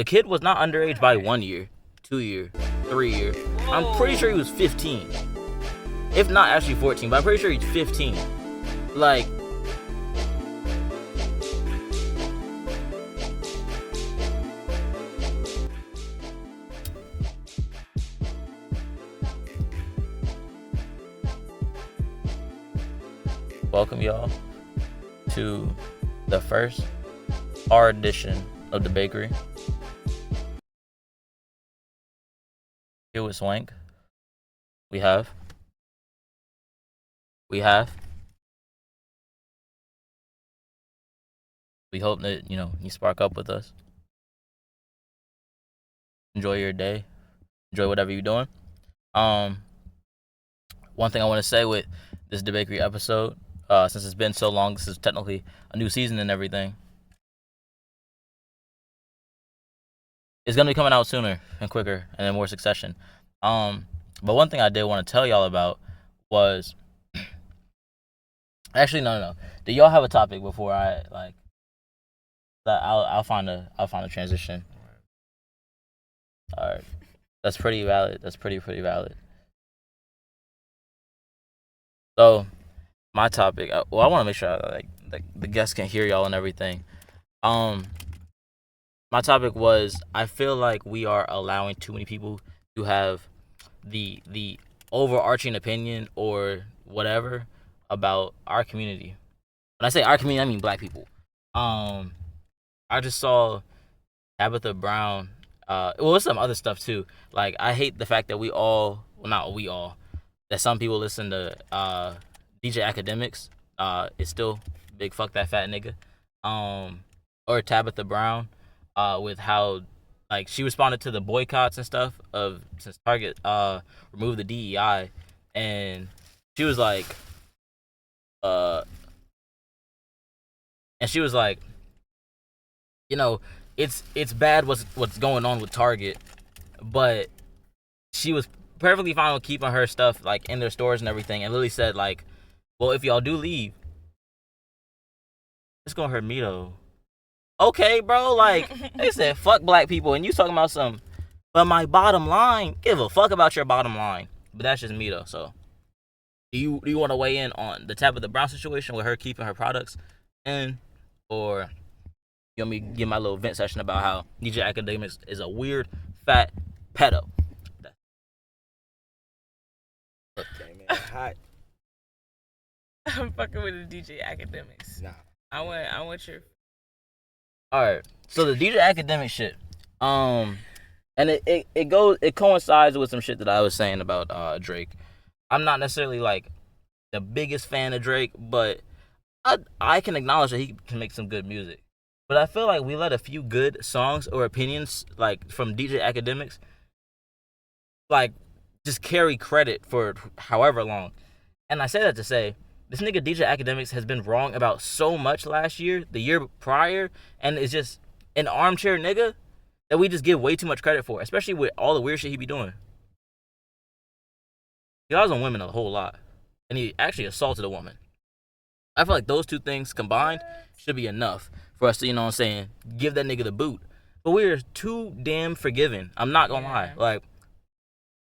The kid was not underage by 1 year, 2 year, 3 year. I'm pretty sure he was 15. If not actually 14, but I'm pretty sure he's 15. Like, welcome y'all to the first R edition of the bakery. Here with Swank. We have. We hope that, you spark up with us. Enjoy your day. Enjoy whatever you're doing. One thing I want to say with this The Bakery episode, since it's been so long, this is technically a new season and everything. It's going to be coming out sooner and quicker and in more succession. But one thing I did want to tell y'all about was... Actually, no. Do y'all have a topic before I, I'll find a transition. All right. That's pretty valid. That's pretty valid. So, my topic, I want to make sure the guests can hear y'all and everything. My topic was, I feel like we are allowing too many people to have the overarching opinion or whatever about our community. When I say our community, I mean black people. I just saw Tabitha Brown. It's some other stuff too. Like, I hate the fact that that some people listen to DJ Akademics. It's still big fuck that fat nigga. Or Tabitha Brown. With how she responded to the boycotts and stuff since Target removed the DEI, and she was like, it's bad what's going on with Target, but she was perfectly fine with keeping her stuff in their stores and everything, and Lily said well, if y'all do leave, it's gonna hurt me though. Okay, bro, they said fuck black people, and you talking about but my bottom line, give a fuck about your bottom line. But that's just me though. So do you want to weigh in on the Tabitha Brown situation with her keeping her products in, or you want me to give my little vent session about how DJ Akademics is a weird fat pedo? Okay, man, hot. I'm fucking with the DJ Akademics. Nah, I want your. All right, so the DJ Academic shit, and it coincides with some shit that I was saying about Drake. I'm not necessarily the biggest fan of Drake, but I can acknowledge that he can make some good music. But I feel like we let a few good songs or opinions from DJ Academics just carry credit for however long. And I say that to say, this nigga DJ Academics has been wrong about so much last year, the year prior, and is just an armchair nigga that we just give way too much credit for, especially with all the weird shit he be doing. He lies on women a whole lot, and he actually assaulted a woman. I feel like those two things combined should be enough for us to, give that nigga the boot. But we're too damn forgiving. I'm not gonna lie.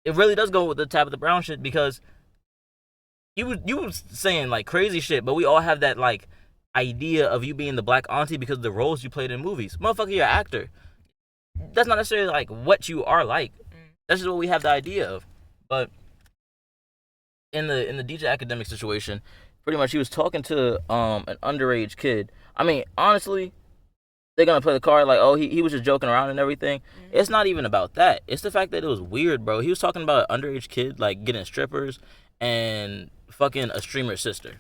It really does go with the Tabitha Brown shit, because you was saying crazy shit, but we all have that idea of you being the black auntie because of the roles you played in movies. Motherfucker, you're an actor. That's not necessarily what you are like. That's just what we have the idea of. But in the DJ Academic situation, pretty much he was talking to an underage kid. I mean, honestly, they're gonna play the card he was just joking around and everything. It's not even about that. It's the fact that it was weird, bro. He was talking about an underage kid getting strippers and fucking a streamer's sister.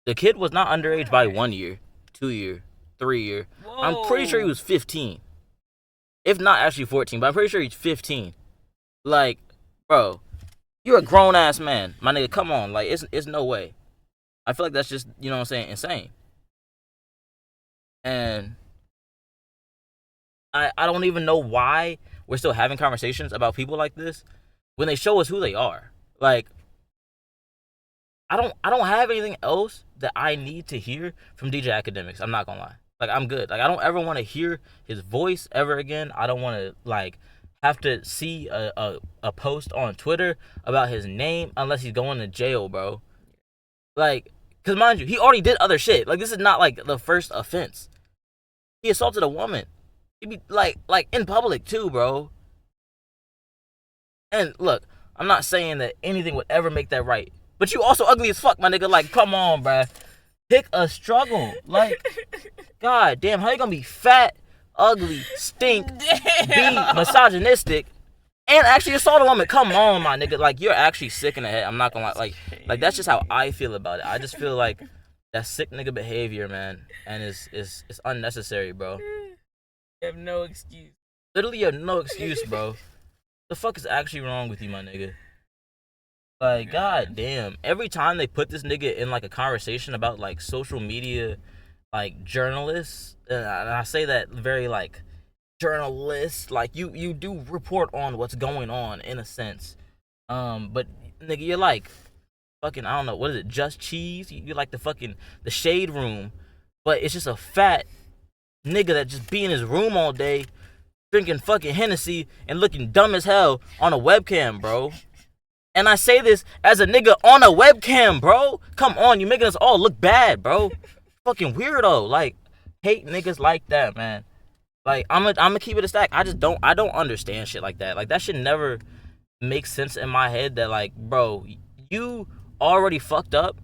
The kid was not underage by 1 year, 2 year, 3 year. Whoa. I'm pretty sure he was 15. If not actually 14, but I'm pretty sure he's 15. Bro, you're a grown ass man. My nigga, come on. It's no way. I feel like that's just, insane. And I don't even know why we're still having conversations about people like this when they show us who they are. I don't have anything else that I need to hear from DJ Academics. I'm not gonna lie. Like, I'm good. Like, I don't ever want to hear his voice ever again. I don't want to, like, have to see a post on Twitter about his name unless he's going to jail, bro. Like, because mind you, he already did other shit. Like, this is not, like, the first offense. He assaulted a woman. He be, like in public, too, bro. And, look, I'm not saying that anything would ever make that right. But you also ugly as fuck, my nigga. Like, come on, bruh. Pick a struggle. Like, god damn, how you gonna be fat, ugly, stink, be misogynistic, and actually assault a woman? Come on, my nigga. Like, you're actually sick in the head. I'm not gonna lie. Like that's just how I feel about it. I just feel like that's sick nigga behavior, man. And it's unnecessary, bro. You have no excuse. Literally, you have no excuse, bro. The fuck is actually wrong with you, my nigga? Like, god damn. Every time they put this nigga in, like, a conversation about, like, social media, like, journalists, and I say that very, like, journalists, like, you do report on what's going on, in a sense. But, nigga, you're, like, fucking, I don't know, what is it, Just Cheese? You're, like, the shade room, but it's just a fat nigga that just be in his room all day, drinking fucking Hennessy and looking dumb as hell on a webcam, bro. And I say this as a nigga on a webcam, bro. Come on, you making us all look bad, bro. Fucking weirdo. Like, hate niggas like that, man. Like, I'm gonna keep it a stack. I don't understand shit like that. Like, that shit never makes sense in my head that, like, bro, you already fucked up.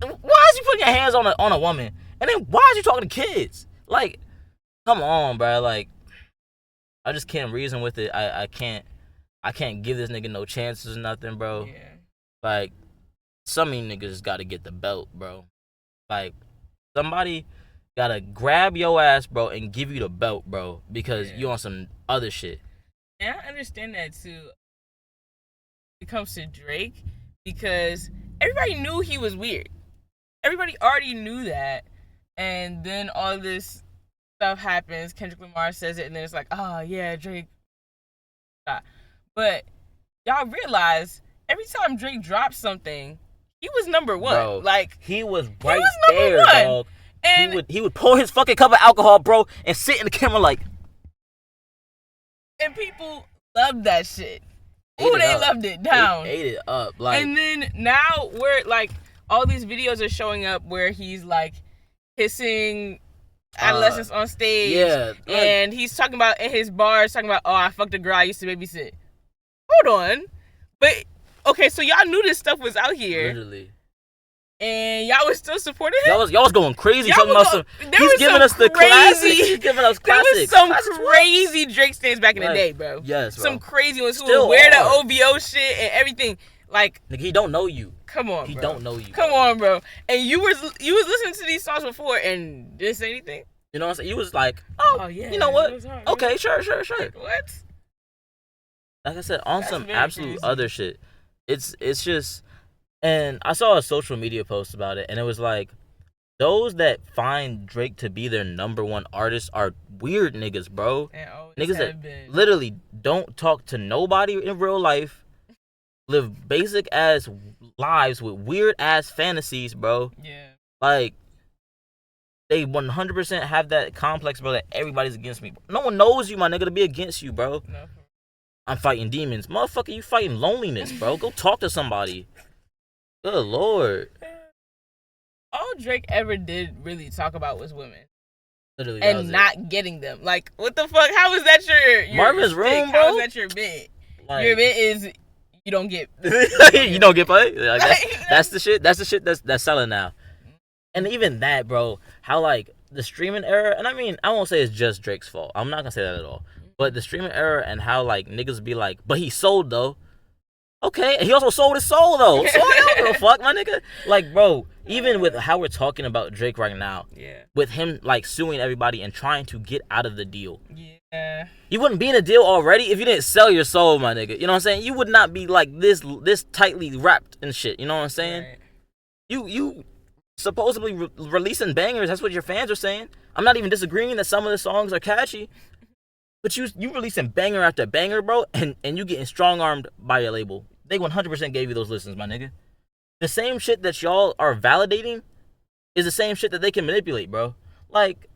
Why is you putting your hands on a woman? And then why is you talking to kids? Like, come on, bro. Like, I just can't reason with it. I can't give this nigga no chances or nothing, bro. Yeah. Like, some of you niggas gotta get the belt, bro. Like, somebody gotta grab your ass, bro, and give you the belt, bro, because you on some other shit. And I understand that, too. When it comes to Drake, because everybody knew he was weird. Everybody already knew that. And then all this stuff happens. Kendrick Lamar says it, and then it's like, oh, yeah, Drake. But y'all realize every time Drake drops something, he was number one. Bro, like, he was he right was number there, one. dog. And He would pour his fucking cup of alcohol, bro, and sit in the camera like. And people loved that shit. Ate Ooh, it they up. loved it down. They ate it up, like. And then now we're like, all these videos are showing up where he's like kissing adolescents on stage. Yeah. Like, and he's talking about in his bars, talking about, oh, I fucked a girl I used to babysit. Hold on. But, okay, so y'all knew this stuff was out here. literally. And y'all was still supporting him? Y'all was going crazy Y'all talking was about go- some. there He's was giving some us the crazy- classics. He's giving us There classics. was some Classics what? crazy Drake stands back in the Like, day, bro. Yes, bro. Some crazy ones who Still would wear the are. OVO shit and everything. Like, Nigga, he don't know you. come on, He bro. don't know you. Come on, bro. And you was listening to these songs before and didn't say anything? You know what I'm saying? You was like, oh yeah. you know what? it was hard. Okay, sure. What? Like I said, on That's some very absolute crazy. other shit. It's just, and I saw a social media post about it, and it was like, those that find Drake to be their number one artist are weird niggas, bro. And always Niggas have that been. literally don't talk to nobody in real life, live basic ass lives with weird ass fantasies, bro. Yeah. Like, they 100% have that complex, bro, that everybody's against me. No one knows you, my nigga, to be against you, bro. No. I'm fighting demons. Motherfucker, you fighting loneliness, bro. Go talk to somebody. Good lord. All Drake ever did really talk about was women. Literally, that was And it. not getting them. Like, what the fuck? How is that your Marvin's stick? Room, How bro? is that your bit? Like, Your bit is you don't get. you don't get paid. Like, Like, that's the shit. That's the shit that's selling now. And even that, bro, how like the streaming era, and I mean, I won't say it's just Drake's fault. I'm not gonna say that at all. But the streaming era and how like niggas be like, but he sold though. Okay, and he also sold his soul though. So I don't give a fuck, my nigga. Like, bro, even with how we're talking about Drake right now, Yeah. with him like suing everybody and trying to get out of the deal. Yeah. You wouldn't be in a deal already if you didn't sell your soul, my nigga. You know what I'm saying? You would not be like this tightly wrapped and shit. You know what I'm saying? Right. You supposedly releasing bangers. That's what your fans are saying. I'm not even disagreeing that some of the songs are catchy, but you releasing banger after banger, bro, and you getting strong armed by your label. They 100% gave you those listens, my nigga. The same shit that y'all are validating is the same shit that they can manipulate, bro. Like,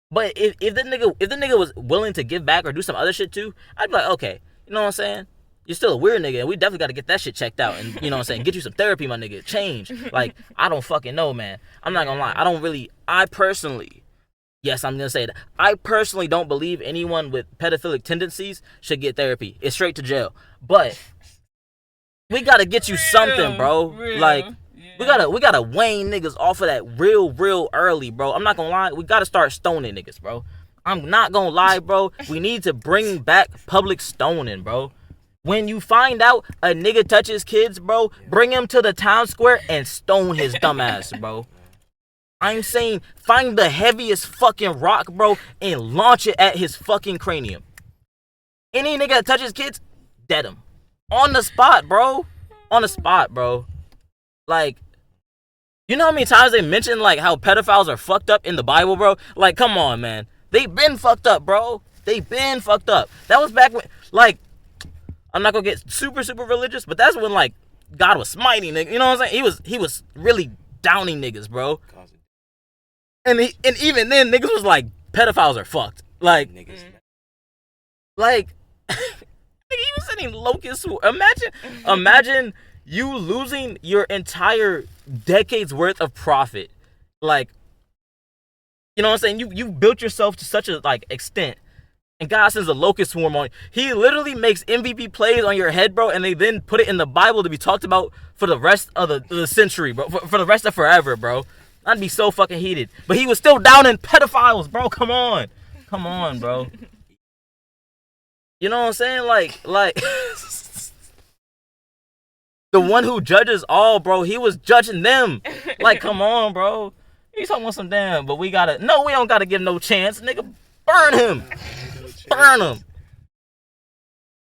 but if the nigga was willing to give back or do some other shit too, I'd be like, okay, you know what I'm saying? You're still a weird nigga, and we definitely got to get that shit checked out, and you know what I'm saying? Get you some therapy, my nigga. Change. Like, I don't fucking know, man. I'm not gonna lie. I personally, yes, I'm gonna say that. I personally don't believe anyone with pedophilic tendencies should get therapy. It's straight to jail. But we gotta get you something, bro. Like, we gotta wane niggas off of that real early, bro. I'm not gonna lie. We gotta start stoning niggas, bro. I'm not gonna lie, bro. We need to bring back public stoning, bro. When you find out a nigga touches kids, bro, bring him to the town square and stone his dumb ass, bro. I'm saying find the heaviest fucking rock, bro, and launch it at his fucking cranium. Any nigga that touches kids, dead him. On the spot, bro. On the spot, bro. Like, you know how many times they mention, like, how pedophiles are fucked up in the Bible, bro? Like, come on, man. They been fucked up, bro. They been fucked up. That was back when, like, I'm not gonna get super religious, but that's when, like, God was smiting niggas. You know what I'm saying? He was really downing niggas, bro. And even then, niggas was like, pedophiles are fucked. Like, niggas. Like, nigga, you was sending locusts. Imagine you losing your entire decade's worth of profit. Like, you know what I'm saying? You built yourself to such a, like, extent. And God sends a locust swarm on you. He literally makes MVP plays on your head, bro, and they then put it in the Bible to be talked about for the rest of the century, bro. For the rest of forever, bro. I'd be so fucking heated. But he was still downing pedophiles, bro. Come on. Come on, bro. You know what I'm saying? Like the one who judges all, bro, he was judging them. Like, come on, bro. He's talking about some damn, but we don't gotta give no chance. Nigga, burn him. Burn him.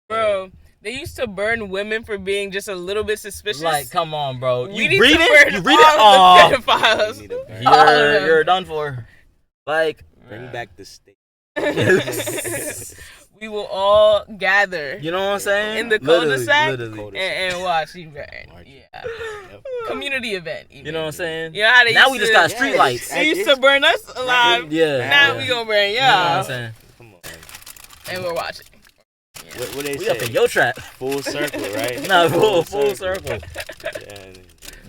Bro, they used to burn women for being just a little bit suspicious. Like, come on, bro. You read it? You read it? Pedophiles. You're done for. Like, bring back the state. We will all gather. You know what I'm saying? In the cul-de-sac literally. And watch you burn. Yeah. Community event. Even. You know what I'm saying? You know how they now used we just to, got street lights. They used to burn us alive. Yeah. Now we gonna burn y'all. You know what I'm saying? Come on. And we're watching. Yeah. What they we say? Up in your trap. Full circle, right? No, full circle. Yeah.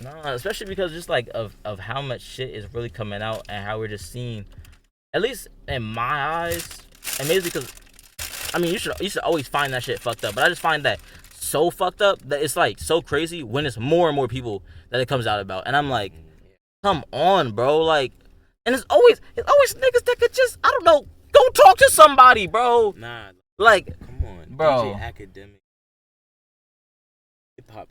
No, especially because just like of how much shit is really coming out and how we're just seeing, at least in my eyes, and maybe because, I mean, you should always find that shit fucked up, but I just find that so fucked up that it's like so crazy when it's more and more people that it comes out about, and I'm like, come on, bro, like, and it's always niggas that could just, I don't know, go talk to somebody, bro. Nah, like, come on, bro. DJ Akademics, hip hop.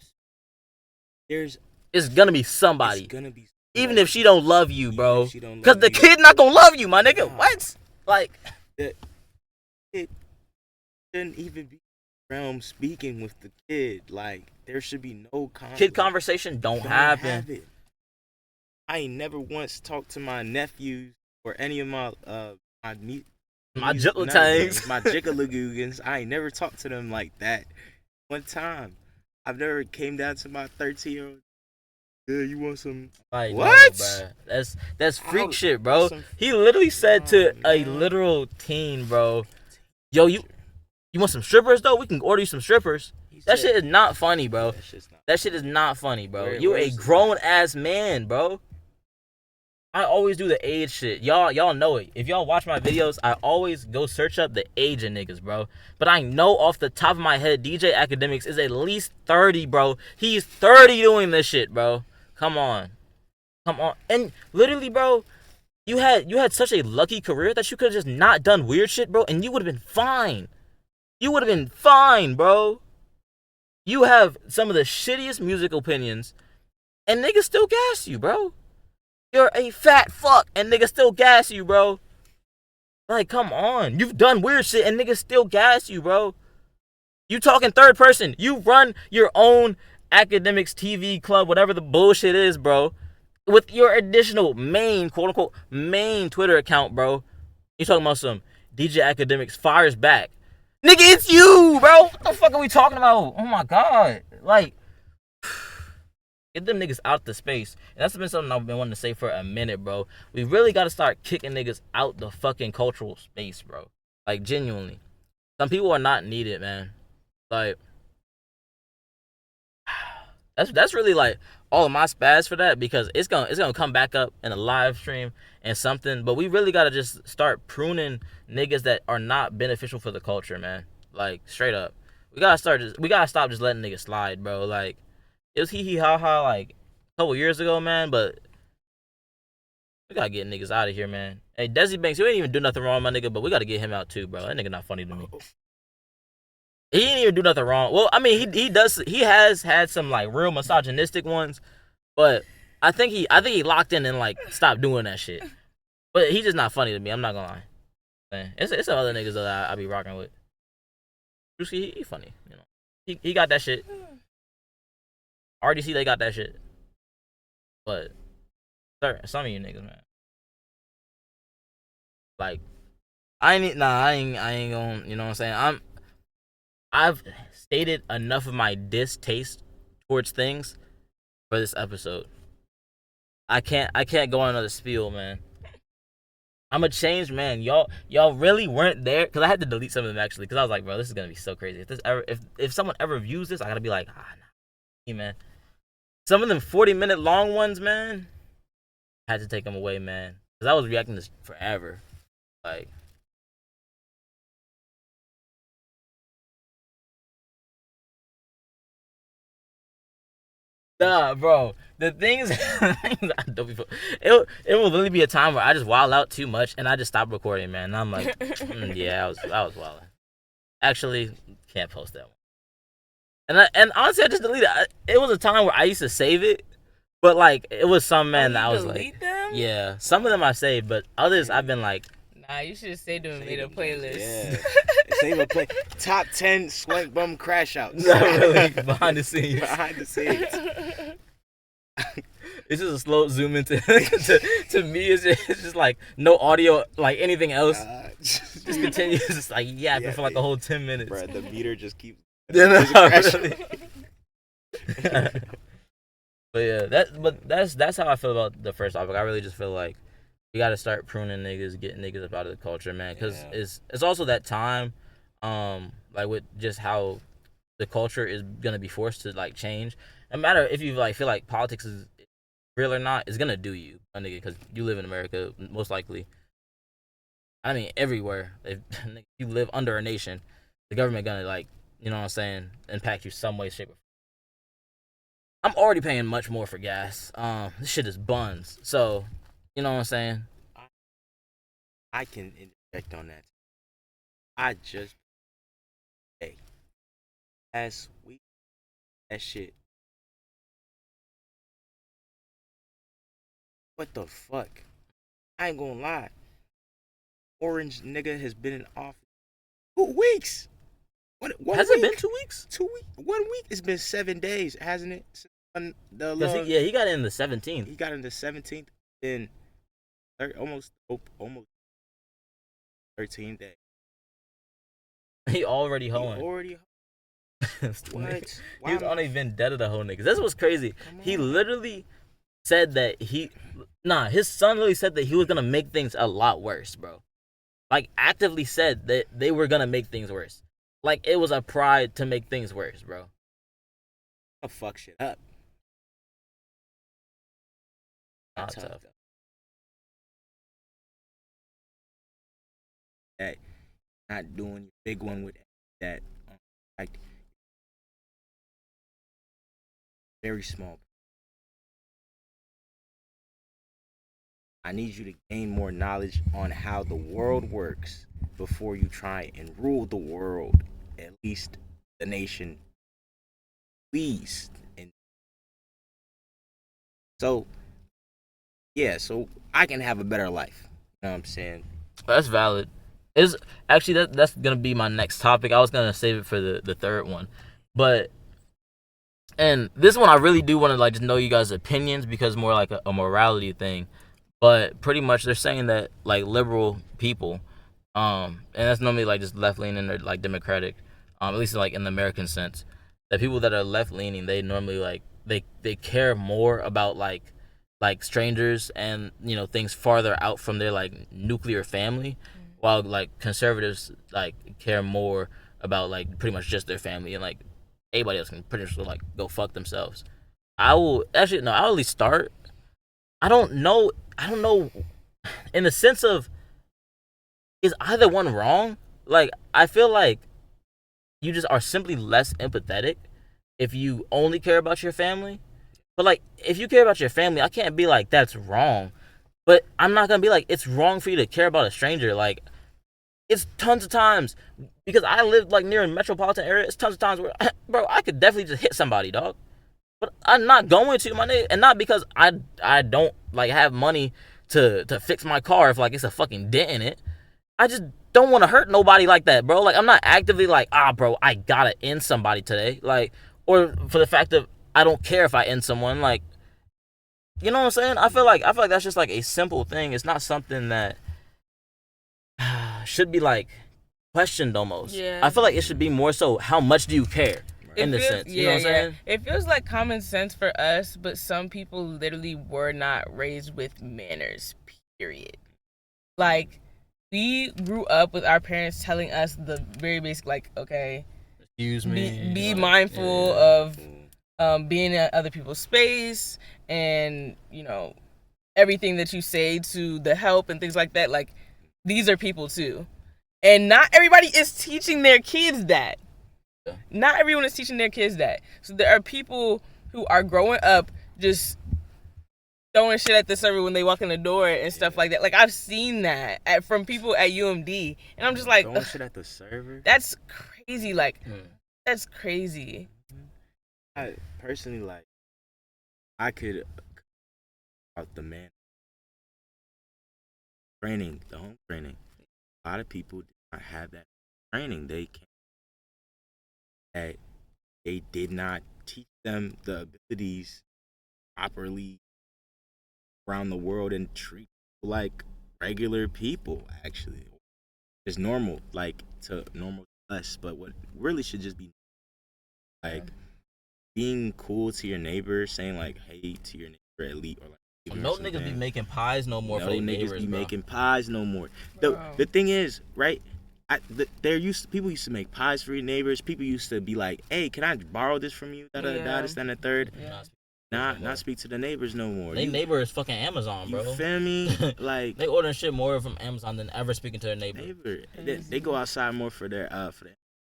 It's gonna be somebody. It's gonna be even if she don't love you, bro. Because the kid not gonna love you, my nigga. Nah. What? Like, it shouldn't even be realm speaking with the kid. Like, there should be no kid conversation. Don't happen. I ain't never once talked to my nephews or any of my jiggalagoogans. I ain't never talked to them like that. One time, I've never came down to my 13-year-old. Yeah, you want some? Like, what? No, that's freak shit, bro. He literally said to a literal teen, bro, "Yo, you want some strippers though? We can order you some strippers." That shit is not funny, bro. That shit is not funny, bro. You're a grown ass man, bro. I always do the age shit. Y'all know it. If y'all watch my videos, I always go search up the age of niggas, bro. But I know off the top of my head, DJ Akademics is at least 30, bro. He's 30 doing this shit, bro. Come on. And literally, bro, you had such a lucky career that you could have just not done weird shit, bro, and you would have been fine. You would have been fine, bro. You have some of the shittiest music opinions, and niggas still gas you, bro. You're a fat fuck, and niggas still gas you, bro. Like, come on. You've done weird shit, and niggas still gas you, bro. You talking third person. You run your own Akademics TV club, whatever the bullshit is, bro. With your additional main, quote-unquote, main Twitter account, bro. You talking about some DJ Akademics fires back. Nigga, it's you, bro. What the fuck are we talking about? Oh, my God. Like, Get them niggas out the space. And that's been something I've been wanting to say for a minute, bro. We really got to start kicking niggas out the fucking cultural space, bro. Like, genuinely. Some people are not needed, man. Like, that's really, like, all of my spaz for that, because it's gonna come back up in a live stream and something. But we really got to just start pruning niggas that are not beneficial for the culture, man. Like, straight up. We got to stop just letting niggas slide, bro. Like, it was hee hee ha ha like a couple years ago, man, but we gotta get niggas out of here, man. Hey, Desi Banks, you ain't even do nothing wrong, my nigga, but we gotta get him out too, bro. That nigga not funny to me. He ain't even do nothing wrong. Well, I mean, he has had some like real misogynistic ones, but I think he locked in and like stopped doing that shit. But he's just not funny to me. I'm not gonna lie. Man, it's some other niggas that I be rocking with. Drewski, he funny, you know. He got that shit. RDC, they got that shit. But some of you niggas, man. Like, I ain't gonna, you know what I'm saying? I've stated enough of my distaste towards things for this episode. I can't go on another spiel, man. I'm a changed man. Y'all really weren't there, because I had to delete some of them actually, because I was like, bro, this is gonna be so crazy. If someone ever views this, I gotta be like, nah, man. Some of them 40-minute long ones, man, I had to take them away, man, because I was reacting to this forever. Like, nah, bro. The things I don't be. It will literally be a time where I just wild out too much and I just stop recording, man. And I'm like, yeah, I was wilding. Actually, can't post that one. And honestly, I just deleted it. It was a time where I used to save it, but like it was some man that I was like, them? yeah, some of them I saved, but others I've been like, nah, you should have saved them and made a playlist. Yeah, save a play. Top 10 Swankbum crash outs. not really behind the scenes. Behind the scenes. It's just a slow zoom into to me. It's just like no audio, like anything else. Just continues, just like yapping for like a whole 10 minutes. Bro, the meter just keeps. Yeah, no, really. But yeah, that's how I feel about the first topic. I really just feel like we gotta start pruning niggas, getting niggas up out of the culture, man. Because it's also that time, like with just how the culture is gonna be forced to like change. No matter if you like feel like politics is real or not, it's gonna do you, my nigga, because you live in America, most likely. I mean, everywhere. If you live under a nation, the government gonna like, you know what I'm saying, impact you some way, shape, or form. I'm already paying much more for gas. This shit is buns. So, you know what I'm saying? I can interject on that. I just last week that shit. What the fuck? I ain't gonna lie. Orange nigga has been in office 2 weeks. One Has week? it been 2 weeks? 2 weeks. 1 week. It's been 7 days, hasn't it? He got in the 17th. He got in the 17th. Then almost 13 days. He already hoeing. What? He was on a vendetta to hoe niggas. That's what's crazy. He literally said that his son literally said that he was gonna make things a lot worse, bro. Like, actively said that they were gonna make things worse. Like, it was a pride to make things worse, bro. I'll fuck shit up. Not tough. Hey, not doing your big one with that. Like, very small. I need you to gain more knowledge on how the world works before you try and rule the world, at least the nation. Please. And so, yeah, so I can have a better life. You know what I'm saying? That's valid. Is actually that's gonna be my next topic. I was gonna save it for the third one, and this one I really do want to like just know you guys' opinions, because more like a morality thing. But pretty much they're saying that like liberal people, and that's normally like just left leaning or like democratic, at least like in the American sense, that people that are left leaning, they normally like they care more about like strangers and things farther out from their like nuclear family, while like conservatives like care more about like pretty much just their family, and like anybody else can pretty much like go fuck themselves. I'll at least start. I don't know in the sense of, is either one wrong? Like, I feel like you just are simply less empathetic if you only care about your family. But like, if you care about your family, I can't be like, that's wrong. But I'm not gonna be like, it's wrong for you to care about a stranger. Like, it's tons of times, because I live like near a metropolitan area. It's tons of times where, bro, I could definitely just hit somebody, dog. But I'm not going to, my nigga, and not because I don't like have money to fix my car if like it's a fucking dent in it. I just don't want to hurt nobody like that, bro. Like, I'm not actively like, bro, I gotta end somebody today. Like, or for the fact that I don't care if I end someone. Like, you know what I'm saying? I feel like that's just like a simple thing. It's not something that should be like questioned almost. Yeah. I feel like it should be more so, how much do you care? In the sense, you know what I'm saying? It feels like common sense for us, but some people literally were not raised with manners, period. Like, we grew up with our parents telling us the very basic, like, okay, excuse me, be mindful of being in other people's space, and, everything that you say to the help and things like that. Like, these are people too. And not everybody is teaching their kids that. Not everyone is teaching their kids that. So there are people who are growing up just throwing shit at the server when they walk in the door and stuff like that. Like, I've seen that from people at UMD, and I'm just like, throwing shit at the server. That's crazy. Like, that's crazy. I personally, like, I could about the man training, the home training. A lot of people do not have that training. They can't. That they did not teach them the abilities properly around the world and treat people like regular people, actually. Just normal, like to normal to us. But what really should just be like being cool to your neighbor, saying like hey to your neighbor at least, or like no niggas be making pies no more for their neighbors. No niggas be bro. making pies no more. The thing is, right? People used to make pies for your neighbors. People used to be like, "Hey, can I borrow this from you?" This, and the third. Not speak to the neighbors no more. They neighbor is fucking Amazon, bro. You feel me? Like, they ordering shit more from Amazon than ever speaking to their neighbor. They go outside more for their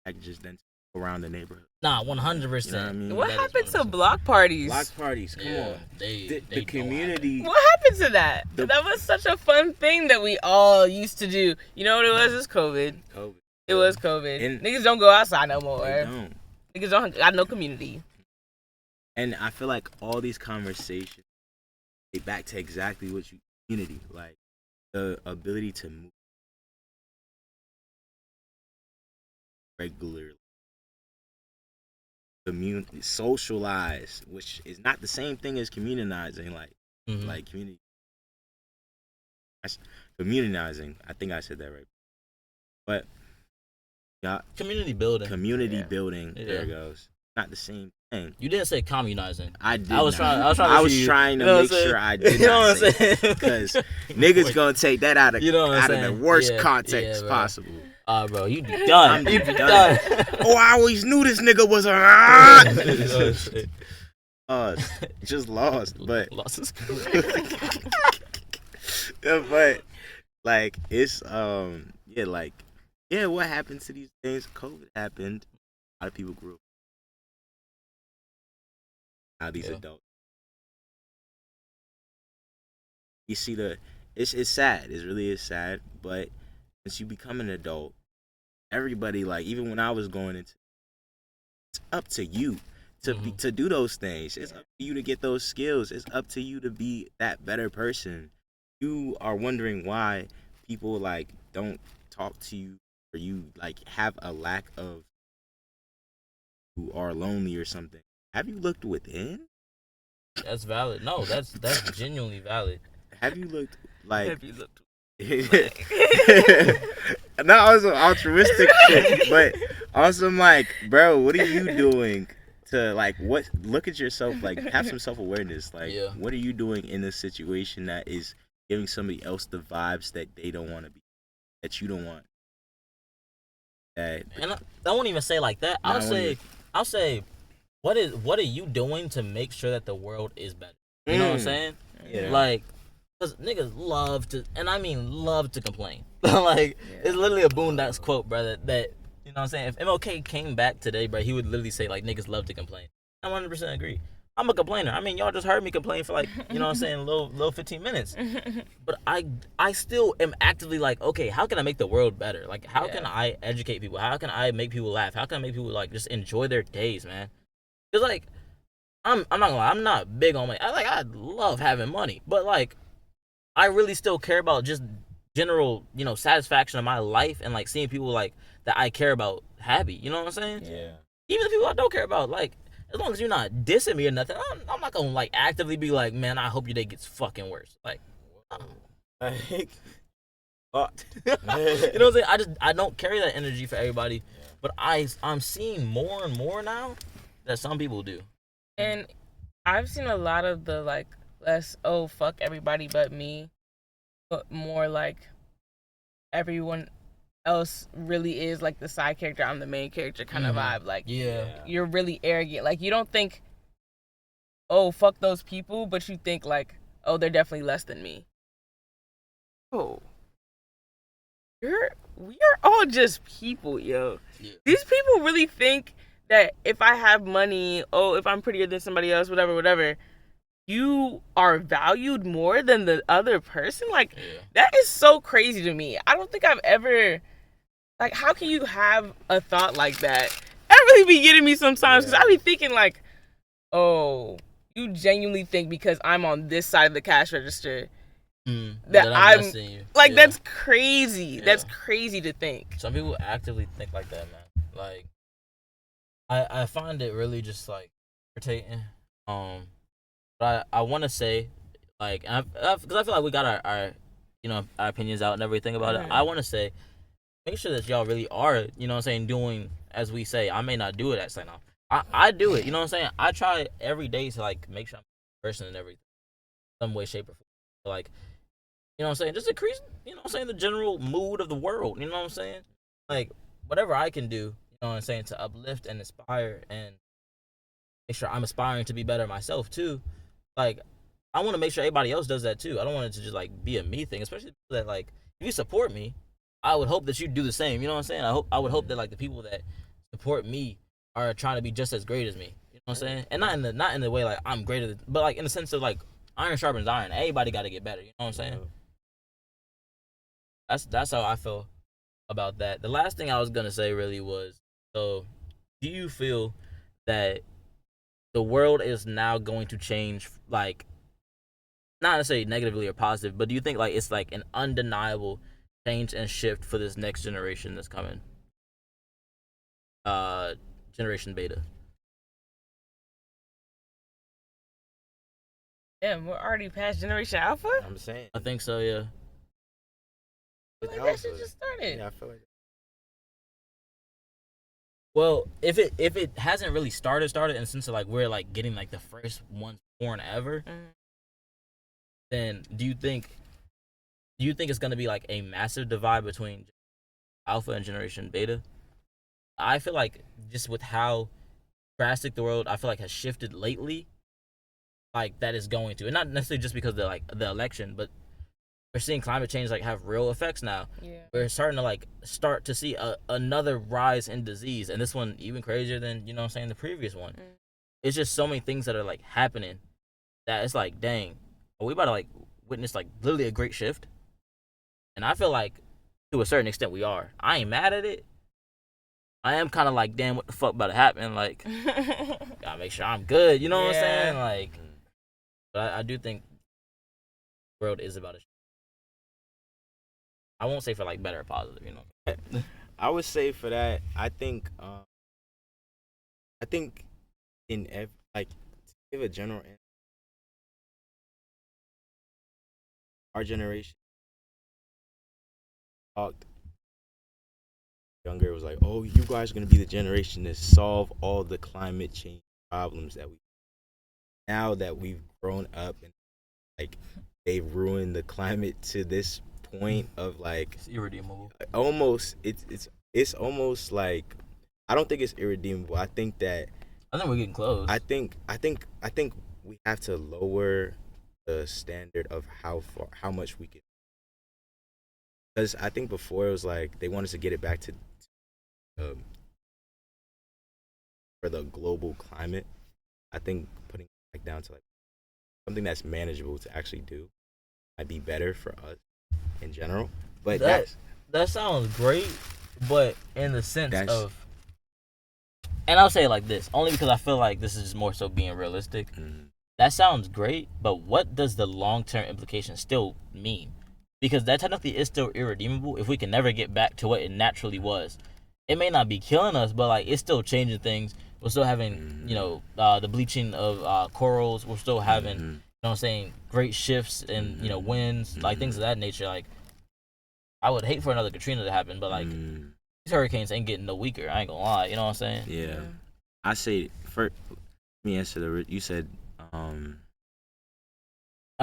packages than around the neighborhood. Nah, 100%. You know what I mean? What happened to block parties? Block parties, come on. The community. What happened to that? That was such a fun thing that we all used to do. You know what it was? It's COVID. It was COVID. And niggas don't go outside no more. They don't. Niggas don't got no community. And I feel like all these conversations get back to exactly what community, like the ability to move regularly. Socialize, which is not the same thing as communizing, like community. Communizing, I think I said that right. But community building. Building. Yeah. There it goes. Not the same thing. You didn't say communizing. I did. I was trying to make sure I did not say it, because niggas gonna take that out of the worst context possible. Bro, you be done. You be done. Oh, I always knew this nigga was just lost, but lost is but like it's what happened to these things? COVID happened. A lot of people grew up. Now these adults. You see it's sad. It really is sad. But since you become an adult, everybody, like, even when I was going into, it's up to you to do those things. It's up to you to get those skills. It's up to you to be that better person. You are wondering why people like don't talk to you, or you like have a lack of, who are lonely or something. Have you looked within? That's valid. No, that's genuinely valid. Have you looked like? Have you looked? Not also altruistic shit, but also I'm like, bro, what are you doing to like what look at yourself, like have some self-awareness. Like Yeah. what are you doing in this situation that is giving somebody else the vibes that they don't want to be, that you don't want? That And I won't even say like that. Nah, I I'll say, what are you doing to make sure that the world is better? You know what I'm saying? Yeah. Like, cause niggas love to, and I mean love to complain. Like, it's literally a Boondocks quote, brother. That you know what I'm saying? If MLK came back today, bro, he would literally say like niggas love to complain. I 100% agree. I'm a complainer. I mean, y'all just heard me complain for like, you know what I'm saying, little 15 minutes. But I still am actively like, okay, how can I make the world better? Like, how can I educate people? How can I make people laugh? How can I make people like just enjoy their days, man? Cause like, I'm not gonna lie, I'm not big on money. I love having money, but like, I really still care about just general, you know, satisfaction of my life and like seeing people like that I care about happy. You know what I'm saying? Yeah. Even the people I don't care about, like, as long as you're not dissing me or nothing, I'm not gonna like actively be like, man, I hope your day gets fucking worse. Like, Like, you know what I'm saying? I don't carry that energy for everybody, but I'm seeing more and more now that some people do. And I've seen a lot of the like less fuck everybody but me, but more like everyone else really is like the side character, I'm the main character kind of vibe. Like, you're really arrogant. Like, you don't think, oh, fuck those people, but you think like, oh, they're definitely less than me. Oh, we are all just people, yo. Yeah. These people really think that if I have money, if I'm prettier than somebody else, whatever, you are valued more than the other person. Like, that is so crazy to me. I don't think I've ever, like, how can you have a thought like that? That really be getting me sometimes, because I be thinking like, oh, you genuinely think because I'm on this side of the cash register that I'm less than you. Like, that's crazy. Yeah. That's crazy to think. Some people actively think like that, man. Like, I find it really just like irritating. But I want to say, like, because I feel like we got our you know, our opinions out and everything about it. I want to say, make sure that y'all really are, you know what I'm saying, doing as we say. I may not do it at St. I do it, you know what I'm saying? I try every day to like make sure I'm a person and everything, some way, shape, or form. Like, you know what I'm saying? Just increase, you know what I'm saying, the general mood of the world, you know what I'm saying? Like, whatever I can do, you know what I'm saying, to uplift and inspire and make sure I'm aspiring to be better myself too. Like, I want to make sure everybody else does that too. I don't want it to just like be a me thing, especially that like if you support me, I would hope that you do the same. You know what I'm saying? I would hope that like the people that support me are trying to be just as great as me. You know what I'm saying? And not in the way like I'm greater than, but like in the sense of like iron sharpens iron. Everybody got to get better. You know what I'm saying? That's how I feel about that. The last thing I was gonna say really was, so do you feel that the world is now going to change, like, not necessarily negatively or positive, but do you think like it's like an undeniable change and shift for this next generation that's coming? Generation Beta. Damn, we're already past Generation Alpha? I'm saying. I think so, yeah. Like, that shit just started. Yeah, I feel like. Well, if it hasn't really started in the sense of like we're like getting like the first ones born ever, then do you think it's gonna be like a massive divide between Alpha and Generation Beta? I feel like just with how drastic the world I feel like has shifted lately, like that is going to, and not necessarily just because of the election, but we're seeing climate change like have real effects now. Yeah. We're starting to like start to see another rise in disease, and this one even crazier than, you know what I'm saying, the previous one. It's just so many things that are like happening that it's like, dang, are we about to like witness like literally a great shift? And I feel like to a certain extent we are. I ain't mad at it. I am kind of like, damn, what the fuck about to happen? Like, gotta make sure I'm good. You know what I'm saying? Like, but I do think the world is about to shift. I won't say for like better or positive, you know. I would say for that, I think in like to give a general answer, our generation talked younger, it was like, oh, you guys are gonna be the generation to solve all the climate change problems that now that we've grown up and like they've ruined the climate to this point of like It's irredeemable. almost it's almost like I don't think it's irredeemable. I think that I think we're getting close. I think we have to lower the standard of how much we can. Because I think before it was like they wanted to get it back to for the global climate. I think putting it back down to like something that's manageable to actually do might be better for us in general. But that sounds great, but in the sense of, and I'll say it like this, only because I feel like this is just more so being realistic. That sounds great, but what does the long-term implication still mean? Because that technically is still irredeemable if we can never get back to what it naturally was. It may not be killing us, but like it's still changing things. We're still having, the bleaching of corals. We're still having, you know what I'm saying, great shifts and, winds, like things of that nature. Like, I would hate for another Katrina to happen, but like, these hurricanes ain't getting no weaker. I ain't gonna lie. You know what I'm saying? Yeah. I say, first, let me answer you said, I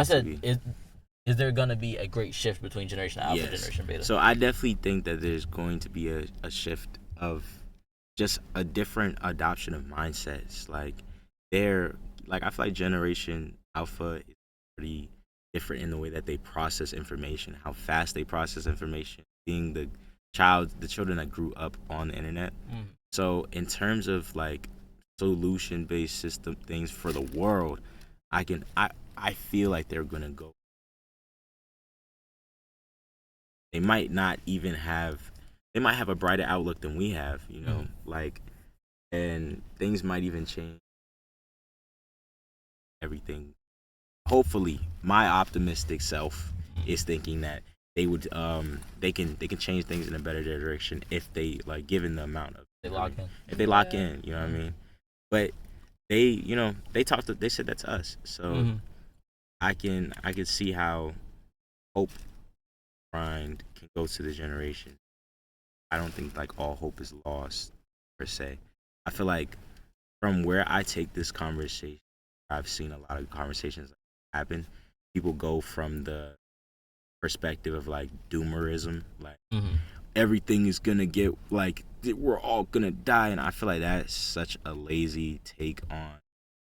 said, is there gonna be a great shift between Generation Alpha and Generation Beta? So I definitely think that there's going to be a shift of just a different adoption of mindsets. Like I feel like Generation Alpha is pretty different in the way that they process information, how fast they process information, being the children that grew up on the internet. So in terms of like solution-based system things for the world, I feel like they're gonna go. They might not even have. They might have a brighter outlook than we have, like, and things might even change. Everything. Hopefully, my optimistic self is thinking that they would, they can change things in a better direction if they like given the amount of they lock in. If they lock in, you know what I mean. But they, they said that to us, so I can see how hope grind can go to the generation. I don't think like all hope is lost per se. I feel like from where I take this conversation, I've seen a lot of conversations happen. People go from the perspective of like doomerism, like everything is gonna get like we're all gonna die, and I feel like that's such a lazy take on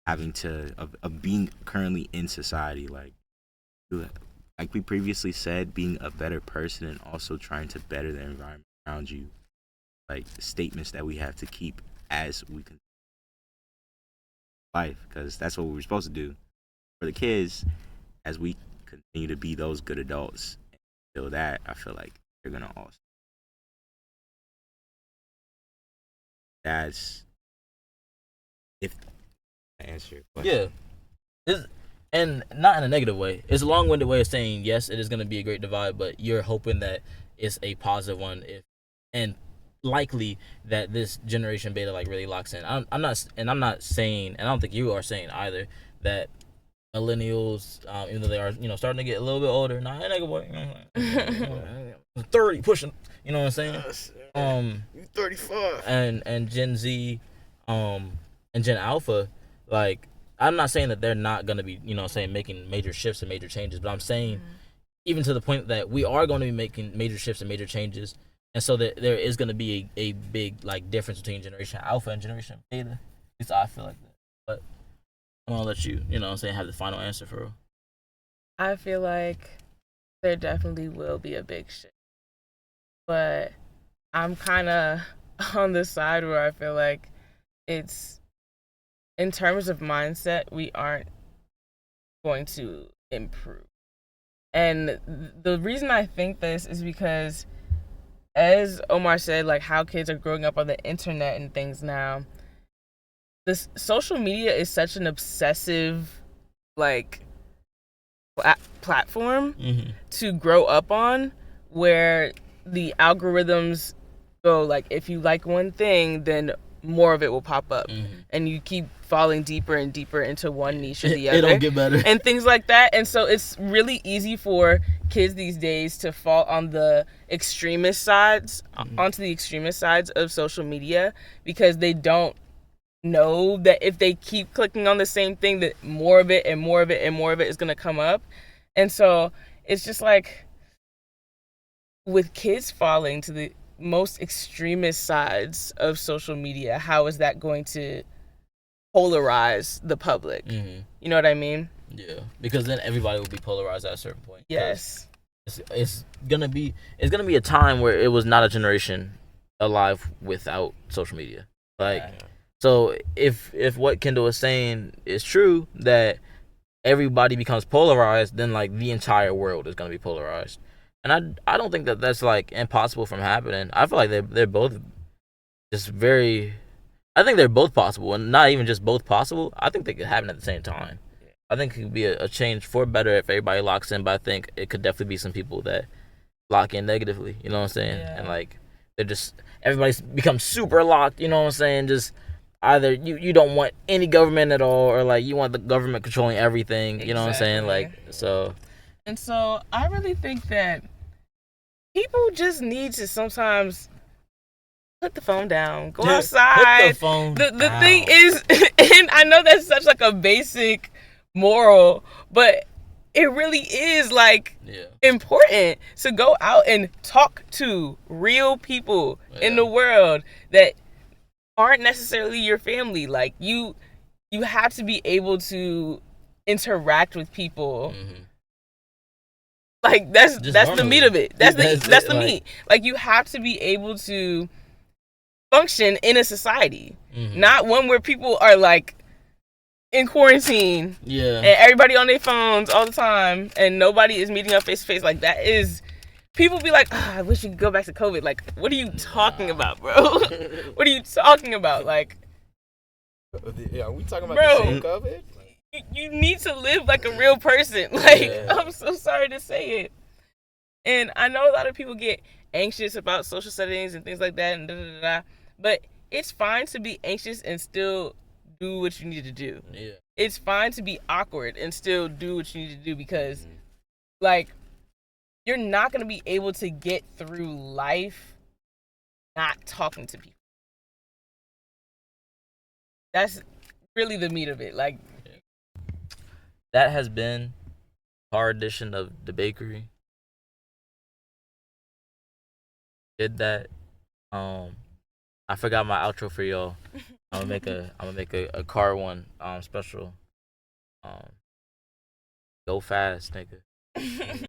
having to of being currently in society, like we previously said, being a better person and also trying to better the environment around you, like statements that we have to keep as we can life, because that's what we're supposed to do for the kids as we continue to be those good adults. Until that, I feel like they're gonna also. That's if I answer your question. Yeah. And not in a negative way. It's a long-winded way of saying, yes, it is going to be a great divide, but you're hoping that it's a positive one, and likely that this Generation Beta like really locks in. I'm not saying, and I don't think you are saying either, that millennials, even though they are, starting to get a little bit older, not a nigga boy, 30 pushing, you know what I'm saying? You 35. And Gen Z, and Gen Alpha, like, I'm not saying that they're not going to be, making major shifts and major changes, but I'm saying even to the point that we are going to be making major shifts and major changes, and so that there is going to be a big, like, difference between Generation Alpha and Generation Beta. At least I feel like that. But I'm going to let you, have the final answer for real. I feel like there definitely will be a big shift. But I'm kind of on the side where I feel like it's, in terms of mindset, we aren't going to improve. And the reason I think this is because, as Omar said, like how kids are growing up on the internet and things now, this social media is such an obsessive, like, platform to grow up on, where the algorithms go, like, if you like one thing, then more of it will pop up, and you keep falling deeper and deeper into one niche or the other. It don't get better. And things like that. And so it's really easy for kids these days to fall on the extremist sides, onto the extremist sides of social media, because they don't know that if they keep clicking on the same thing, that more of it and more of it and more of it is gonna come up. And so it's just like, with kids falling to the most extremist sides of social media, how is that going to polarize the public? Mm-hmm. You know what I mean? Yeah, because then everybody will be polarized at a certain point. Yes. It's gonna be a time where it was not a generation alive without social media. Like, so if what Kendall is saying is true, that everybody becomes polarized, then like the entire world is gonna be polarized. And I don't think that that's like impossible from happening. I feel like they're both just very. I think they're both possible, and not even just both possible. I think they could happen at the same time. I think it could be a change for better if everybody locks in, but I think it could definitely be some people that lock in negatively. You know what I'm saying? Yeah. And like they're just everybody's become super locked. You know what I'm saying? Just either you don't want any government at all, or like you want the government controlling everything. You know what I'm saying? Like so. And so I really think that people just need to sometimes put the phone down, go outside. Put the phone The down. thing is, and I know that's such like a basic moral, but it really is like important to go out and talk to real people in the world that aren't necessarily your family. Like you have to be able to interact with people. Mm-hmm. Like that's the meat of it. That's the like, meat. Like you have to be able to function in a society, not one where people are like in quarantine, and everybody on their phones all the time, and nobody is meeting up face to face. Like that is, people be like, oh, I wish we could go back to COVID. Like, what are you talking about, bro? What are you talking about? Like, yeah, are we talking about bro, the same COVID? You need to live like a real person. Like, I'm so sorry to say it. And I know a lot of people get anxious about social settings and things like that, and but it's fine to be anxious and still do what you need to do. Yeah. It's fine to be awkward and still do what you need to do, because like you're not going to be able to get through life not talking to people. That's really the meat of it. Like, that has been our edition of The Bakery. Did that. I forgot my outro for y'all. I'm gonna make a car one special. Go fast, nigga.